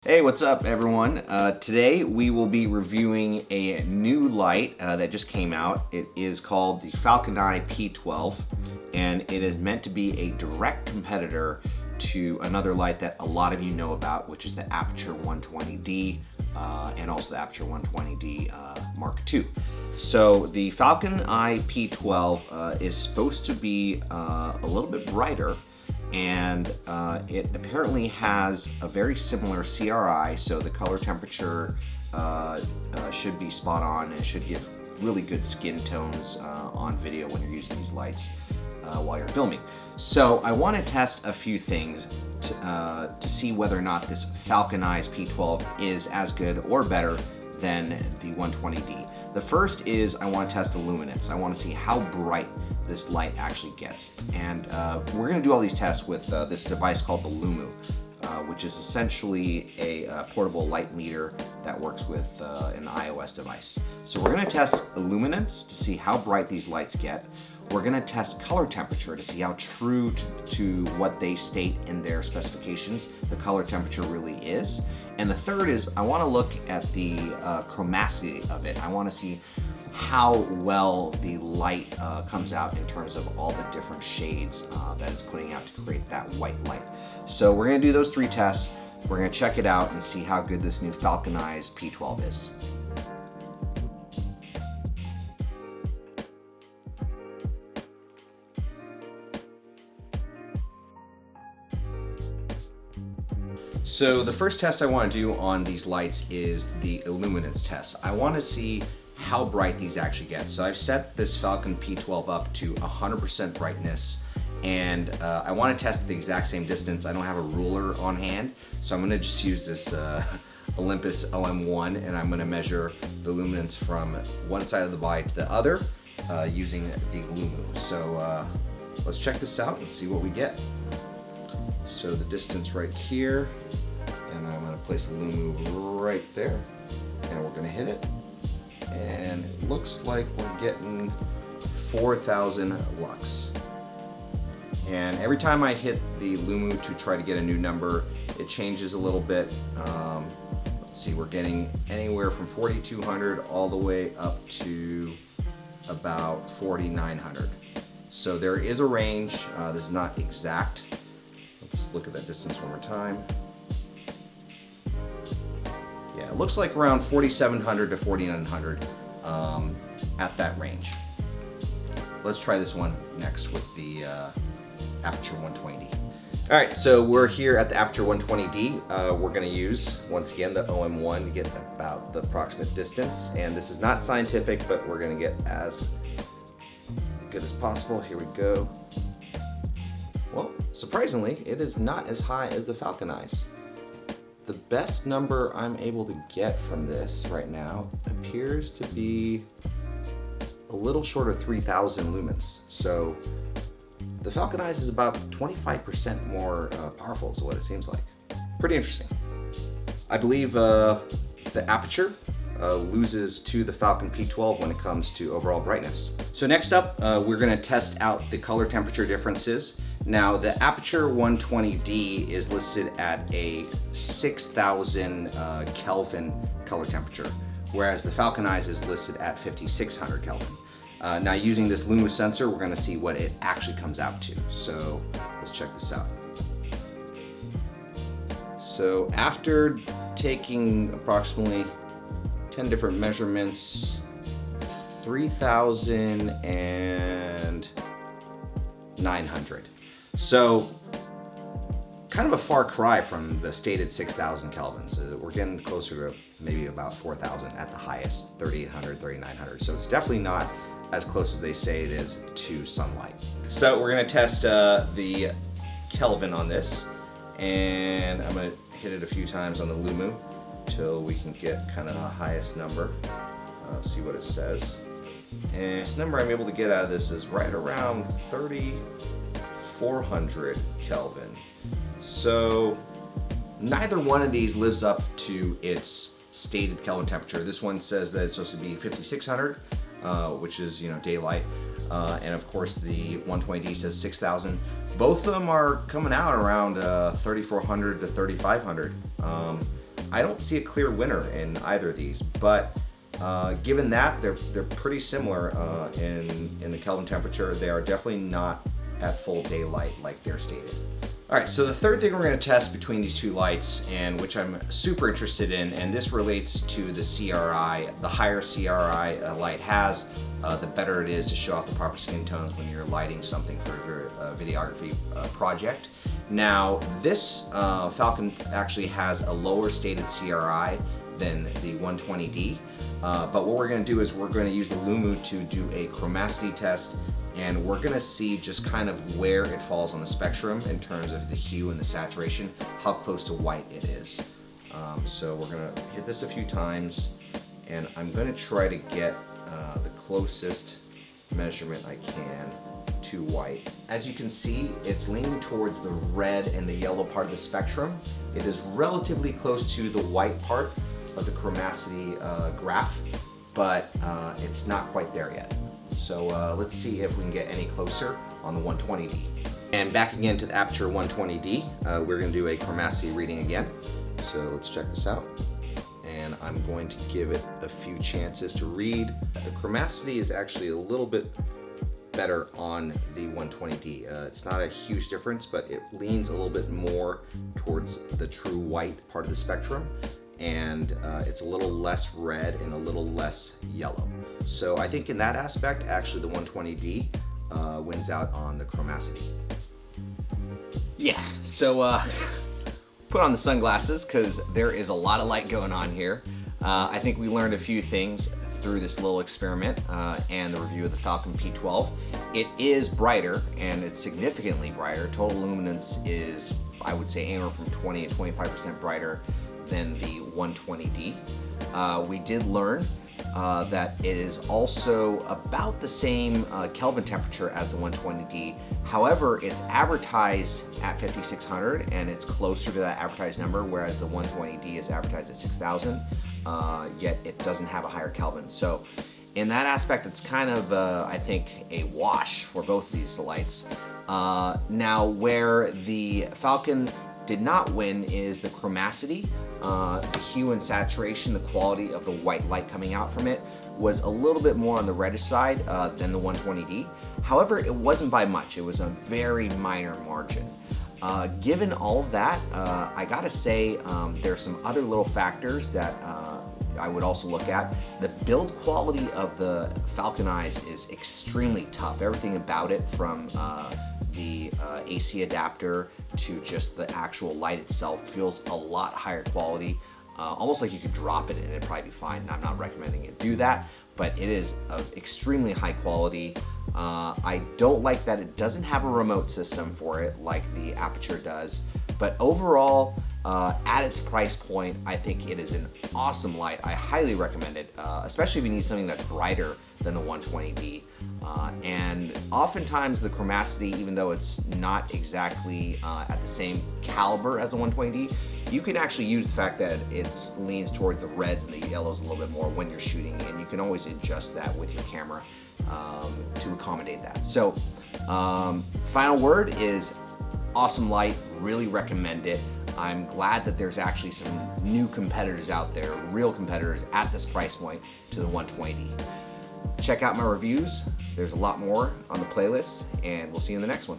Hey, what's up everyone? Today we will be reviewing a new light that just came out. It is called the Falcon P12 and it is meant to be a direct competitor to another light that a lot of you know about, which is the Aputure 120d and also the Aputure 120d Mark II. So the Falcon P12 is supposed to be a little bit brighter, and it apparently has a very similar CRI, so the color temperature should be spot on and should give really good skin tones on video when you're using these lights while you're filming. So I want to test a few things to see whether or not this Falcon P12 is as good or better than the 120D. The first is I want to test the luminance. I want to see how bright this light actually gets. And we're going to do all these tests with this device called the Lumu, which is essentially a portable light meter that works with an iOS device. So we're going to test luminance to see how bright these lights get. We're going to test color temperature to see how true to what they state in their specifications the color temperature really is. And the third is I want to look at the chromacity of it. I want to see how well the light comes out in terms of all the different shades that it's putting out to create that white light. So we're going to do those three tests. We're going to check it out and see how good this new Falcon P12 is. So the first test I want to do on these lights is the Illuminance test. I want to see how bright these actually get. So I've set this Falcon P12 up to 100% brightness, and I want to test the exact same distance. I don't have a ruler on hand, so I'm going to just use this Olympus OM1, and I'm going to measure the luminance from one side of the body to the other using the Lumu. So let's check this out and see what we get. So the distance right here, and I'm going to place the Lumu right there, and we're going to hit it, and it looks like we're getting 4,000 lux. And every time I hit the Lumu to try to get a new number, it changes a little bit. Let's see, we're getting anywhere from 4,200 all the way up to about 4,900. So there is a range. This is not exact. Let's look at that distance one more time. Yeah, it looks like around 4,700 to 4,900 at that range. Let's try this one next with the Aputure 120D. All right, so we're here at the Aputure 120D. We're going to use, once again, the OM1 to get about the approximate distance. And this is not scientific, but we're going to get as good as possible. Here we go. Well, surprisingly, it is not as high as the Falcon Eyes. The best number I'm able to get from this right now appears to be a little short of 3,000 lumens. So the Falcon Eyes is about 25% more powerful is what it seems like. Pretty interesting. I believe the Aputure loses to the Falcon P12 when it comes to overall brightness. So next up, we're going to test out the color temperature differences. Now the Aputure 120D is listed at a 6,000 Kelvin color temperature, whereas the Falcon Eyes is listed at 5,600 Kelvin. Now using this Lumu sensor, we're going to see what it actually comes out to. So let's check this out. So after taking approximately 10 different measurements, 3,900. So kind of a far cry from the stated 6,000 kelvins. We're getting closer to maybe about 4,000 at the highest, 3,800, 3,900. So it's definitely not as close as they say it is to sunlight. So we're going to test the Kelvin on this, and I'm going to hit it a few times on the Lumu till we can get kind of the highest number. See what it says. And this number I'm able to get out of this is right around 3,400 Kelvin. So neither one of these lives up to its stated Kelvin temperature. This one says that it's supposed to be 5,600, which is, daylight. And of course the 120D says 6,000. Both of them are coming out around 3,400 to 3,500. I don't see a clear winner in either of these, but given that they're pretty similar in the Kelvin temperature, they are definitely not at full daylight like they're stated. All right, so the third thing we're going to test between these two lights, and which I'm super interested in, and this relates to the CRI. The higher CRI a light has, the better it is to show off the proper skin tones when you're lighting something for your videography project. Now, this Falcon actually has a lower stated CRI than the 120D, but what we're going to do is we're going to use the Lumu to do a chromacity test, and we're going to see just kind of where it falls on the spectrum in terms of the hue and the saturation, how close to white it is. So we're going to hit this a few times, and I'm going to try to get the closest measurement I can to white. As you can see, it's leaning towards the red and the yellow part of the spectrum. It is relatively close to the white part of the chromacity graph, but it's not quite there yet. So let's see if we can get any closer on the 120D. And back again to the Aputure 120D, we're going to do a chromacity reading again. So let's check this out. And I'm going to give it a few chances to read. The chromacity is actually a little bit better on the 120D. It's not a huge difference, but it leans a little bit more towards the true white part of the spectrum, and it's a little less red and a little less yellow. So I think in that aspect, actually the 120D wins out on the chromacity. Yeah, so put on the sunglasses because there is a lot of light going on here. I think we learned a few things through this little experiment and the review of the Falcon P12. It is brighter, and it's significantly brighter. Total luminance is, I would say, anywhere from 20 to 25% brighter than the 120D. We did learn that it is also about the same Kelvin temperature as the 120D. However, it's advertised at 5600, and it's closer to that advertised number, whereas the 120D is advertised at 6000, yet it doesn't have a higher Kelvin. So in that aspect, it's kind of, I think, a wash for both of these lights. Now, where the Falcon did not win is the chromacity. The hue and saturation, the quality of the white light coming out from it was a little bit more on the reddish side than the 120D. However, it wasn't by much. It was a very minor margin. Given all of that, I gotta say there's some other little factors that I would also look at. The build quality of the Falcon Eyes is extremely tough. Everything about it, from the AC adapter to just the actual light itself, feels a lot higher quality. Almost like you could drop it and it'd probably be fine. I'm not recommending it do that, but it is of extremely high quality. I don't like that it doesn't have a remote system for it like the Aputure does, but overall, at its price point, I think it is an awesome light. I highly recommend it, especially if you need something that's brighter than the 120D. And oftentimes the chromacity, even though it's not exactly at the same caliber as the 120D, you can actually use the fact that it leans towards the reds and the yellows a little bit more when you're shooting, and you can always adjust that with your camera to accommodate that. So final word is awesome light, really recommend it. I'm glad that there's actually some new competitors out there, real competitors at this price point to the 120D. Check out my reviews. There's a lot more on the playlist, and we'll see you in the next one.